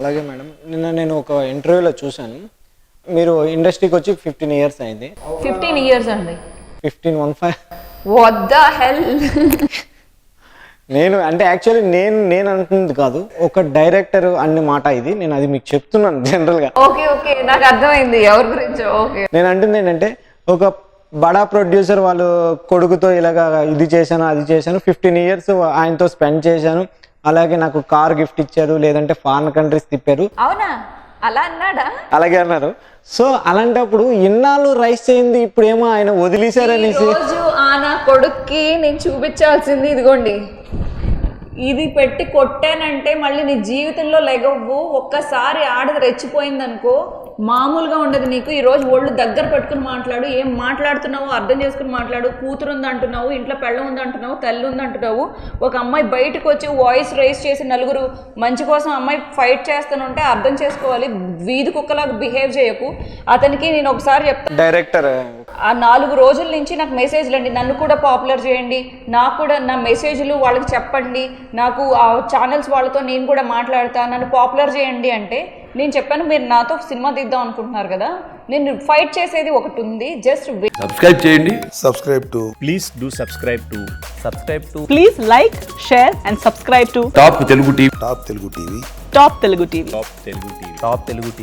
అలాగే మేడం, నిన్న నేను ఒక ఇంటర్వ్యూలో చూశాను, మీరు ఇండస్ట్రీకి వచ్చి 15 ఇయర్స్ అయింది. 15 ఇయర్స్ అండి. 15 వాట్ ద హెల్. నేను అంటే యాక్చువల్లీ నేను అంటుంది కాదు, ఒక డైరెక్టర్ అనే మాట ఇది, నేను అది మీకు చెప్తున్నాను జనరల్గా. ఓకే ఓకే, నాకు అర్థమైంది ఎవరి గురించో. ఓకే, నేను అంటుంది ఏంటంటే, ఒక బడా ప్రొడ్యూసర్ వాళ్ళు కొడుకుతో ఇలాగా ఇది చేశాను అది చేశాను, 15 ఇయర్స్ ఆయనతో స్పెండ్ చేశాను, అలాగే నాకు కార్ గిఫ్ట్ ఇచ్చారు, లేదంటే ఫారిన్ కంట్రీస్ తిప్పారు. అవునా, అలా అన్నాడా? అలాగే అన్నారు. సో అలాంటప్పుడు ఇన్నాళ్ళు రైస్ చేయింది ఇప్పుడేమో ఆయన వదిలేశారనేసి. రోజు నా కొడుక్కి నేను చూపించాల్సింది ఇదిగోండి, ఇది పెట్టి కొట్టానంటే మళ్ళీ నీ జీవితంలో లెగవ్వు. ఒక్కసారి ఆడది రెచ్చిపోయిందనుకో మామూలుగా ఉండదు నీకు. ఈరోజు ఒళ్ళు దగ్గర పెట్టుకుని మాట్లాడు, ఏం మాట్లాడుతున్నావు అర్థం చేసుకుని మాట్లాడు. కూతురు ఉంది అంటున్నావు, ఇంట్లో పెళ్ళం ఉంది అంటున్నావు, తల్లి ఉంది అంటున్నావు. ఒక అమ్మాయి బయటకు వచ్చి వాయిస్ రైజ్ చేసి నలుగురు మంచి కోసం అమ్మాయి ఫైట్ చేస్తానంటే అర్థం చేసుకోవాలి. వీధి కుక్కలాగా బిహేవ్ చేయకు. అతనికి నేను ఒకసారి చెప్తాను, డైరెక్టర్ ఆ 4 రోజుల నుంచి నాకు మెసేజ్లు అండి, నన్ను కూడా పాపులర్ చేయండి, నాకు కూడా నా మెసేజ్లు వాళ్ళకి చెప్పండి, నాకు ఆ ఛానల్స్ వాళ్ళతో నేను కూడా మాట్లాడతా, నన్ను పాపులర్ చేయండి అంటే నేను చెప్పాను, మీరు నాతో సినిమా తీద్దాం అనుకుంటున్నారు కదా, నేను ఫైట్ చేసేది ఒకటి ఉంది, జస్ట్ సబ్స్క్రైబ్ చేయండి. Please do subscribe to Please like, share and subscribe to top Telugu TV. Top Telugu TV. Top Telugu TV.